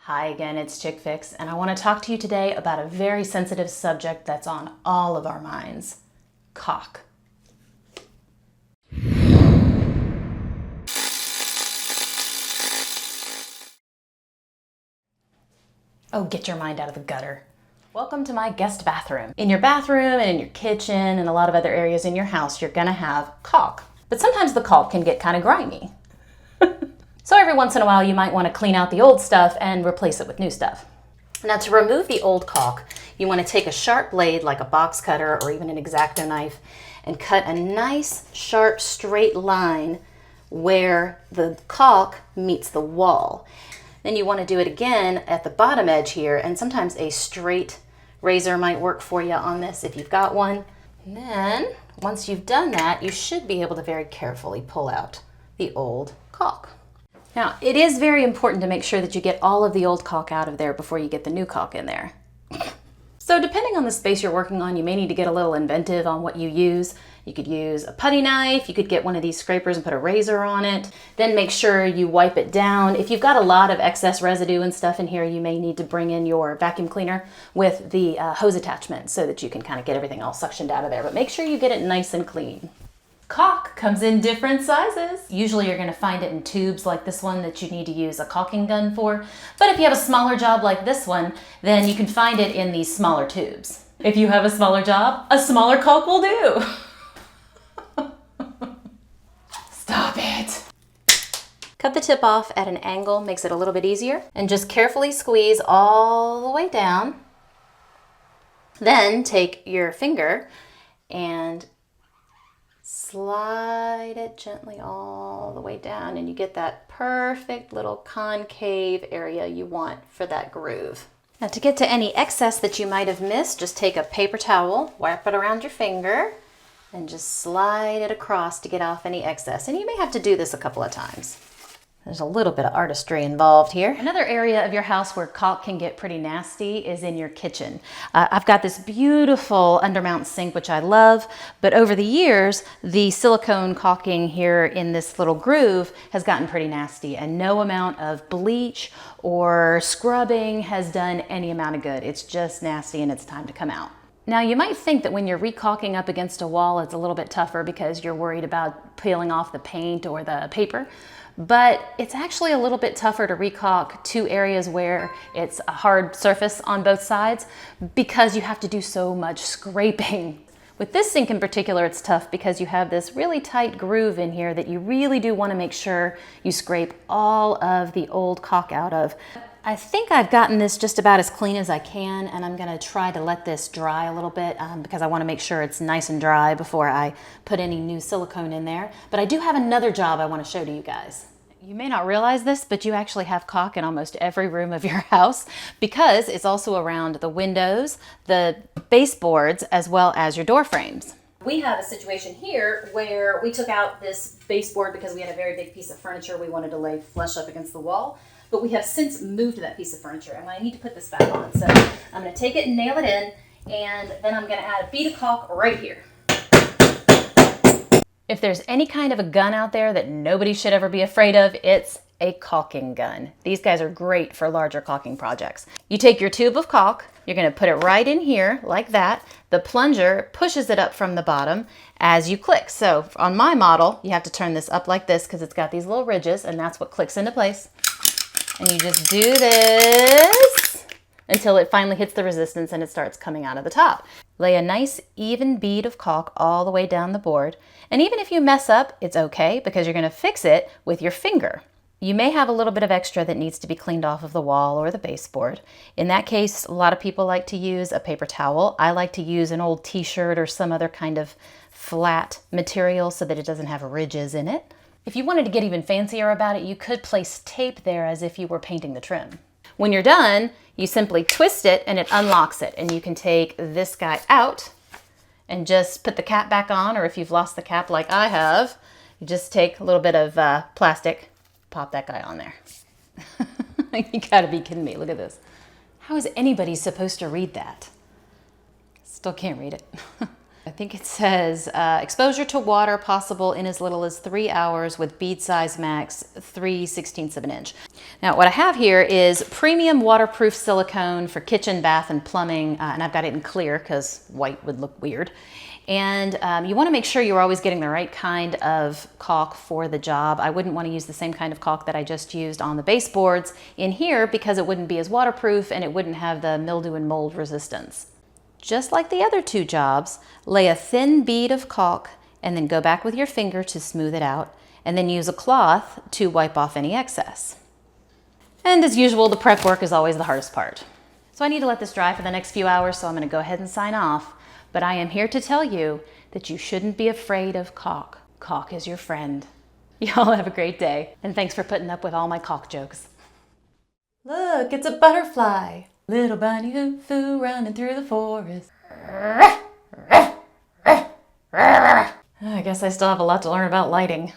Hi again, it's Chick Fix, and I want to talk to you today about a very sensitive subject that's on all of our minds: caulk. Oh, get your mind out of the gutter. Welcome to my guest bathroom. In your bathroom and in your kitchen and a lot of other areas in your house, you're gonna have caulk. But sometimes the caulk can get kind of grimy. So every once in a while, you might want to clean out the old stuff and replace it with new stuff. Now, to remove the old caulk, you want to take a sharp blade like a box cutter or even an X-Acto knife and cut a nice, sharp, straight line where the caulk meets the wall. Then you want to do it again at the bottom edge here, and sometimes a straight razor might work for you on this if you've got one. And then, once you've done that, you should be able to very carefully pull out the old caulk. Now, it is very important to make sure that you get all of the old caulk out of there before you get the new caulk in there. So depending on the space you're working on, you may need to get a little inventive on what you use. You could use a putty knife, you could get one of these scrapers and put a razor on it. Then make sure you wipe it down. If you've got a lot of excess residue and stuff in here, you may need to bring in your vacuum cleaner with the hose attachment so that you can kind of get everything all suctioned out of there. But make sure you get it nice and clean. Caulk comes in different sizes. Usually you're going to find it in tubes like this one that you need to use a caulking gun for. But if you have a smaller job like this one, then you can find it in these smaller tubes. If you have a smaller job, a smaller caulk will do. Stop it. Cut the tip off at an angle, makes it a little bit easier. And just carefully squeeze all the way down. Then take your finger and slide it gently all the way down, and you get that perfect little concave area you want for that groove. Now, to get to any excess that you might have missed, just take a paper towel, wrap it around your finger, and just slide it across to get off any excess. And you may have to do this a couple of times. There's a little bit of artistry involved here. Another area of your house where caulk can get pretty nasty is in your kitchen. I've got this beautiful undermount sink, which I love, but over the years, the silicone caulking here in this little groove has gotten pretty nasty, and no amount of bleach or scrubbing has done any amount of good. It's just nasty and it's time to come out. Now, you might think that when you're recaulking up against a wall, it's a little bit tougher because you're worried about peeling off the paint or the paper. But it's actually a little bit tougher to recaulk two areas where it's a hard surface on both sides because you have to do so much scraping. With this sink in particular, it's tough because you have this really tight groove in here that you really do want to make sure you scrape all of the old caulk out of. I think I've gotten this just about as clean as I can, and I'm going to try to let this dry a little bit because I want to make sure it's nice and dry before I put any new silicone in there. But I do have another job I want to show to you guys. You may not realize this, but you actually have caulk in almost every room of your house because it's also around the windows, the baseboards, as well as your door frames. We have a situation here where we took out this baseboard because we had a very big piece of furniture we wanted to lay flush up against the wall. But we have since moved that piece of furniture, and I need to put this back on. So I'm going to take it and nail it in, and then I'm going to add a bead of caulk right here. If there's any kind of a gun out there that nobody should ever be afraid of, it's a caulking gun. These guys are great for larger caulking projects. You take your tube of caulk, you're going to put it right in here like that. The plunger pushes it up from the bottom as you click. So on my model, you have to turn this up like this because it's got these little ridges, and that's what clicks into place. And you just do this until it finally hits the resistance and it starts coming out of the top. Lay a nice even bead of caulk all the way down the board. And even if you mess up, it's okay because you're going to fix it with your finger. You may have a little bit of extra that needs to be cleaned off of the wall or the baseboard. In that case, a lot of people like to use a paper towel. I like to use an old t-shirt or some other kind of flat material so that it doesn't have ridges in it. If you wanted to get even fancier about it, you could place tape there as if you were painting the trim. When you're done, you simply twist it and it unlocks it, and you can take this guy out and just put the cap back on, or if you've lost the cap like I have, you just take a little bit of plastic, pop that guy on there. You gotta be kidding me, look at this. How is anybody supposed to read that? Still can't read it. I think it says exposure to water possible in as little as 3 hours with bead size max 3/16 of an inch. Now what I have here is premium waterproof silicone for kitchen, bath, and plumbing, and I've got it in clear because white would look weird. And you want to make sure you're always getting the right kind of caulk for the job. I wouldn't want to use the same kind of caulk that I just used on the baseboards in here because it wouldn't be as waterproof and it wouldn't have the mildew and mold resistance. Just like the other two jobs, lay a thin bead of caulk and then go back with your finger to smooth it out, and then use a cloth to wipe off any excess. And as usual, the prep work is always the hardest part. So I need to let this dry for the next few hours, so I'm going to go ahead and sign off. But I am here to tell you that you shouldn't be afraid of caulk. Caulk is your friend. Y'all have a great day, and thanks for putting up with all my caulk jokes. Look, it's a butterfly. Little bunny hoo-foo running through the forest. I guess I still have a lot to learn about lighting.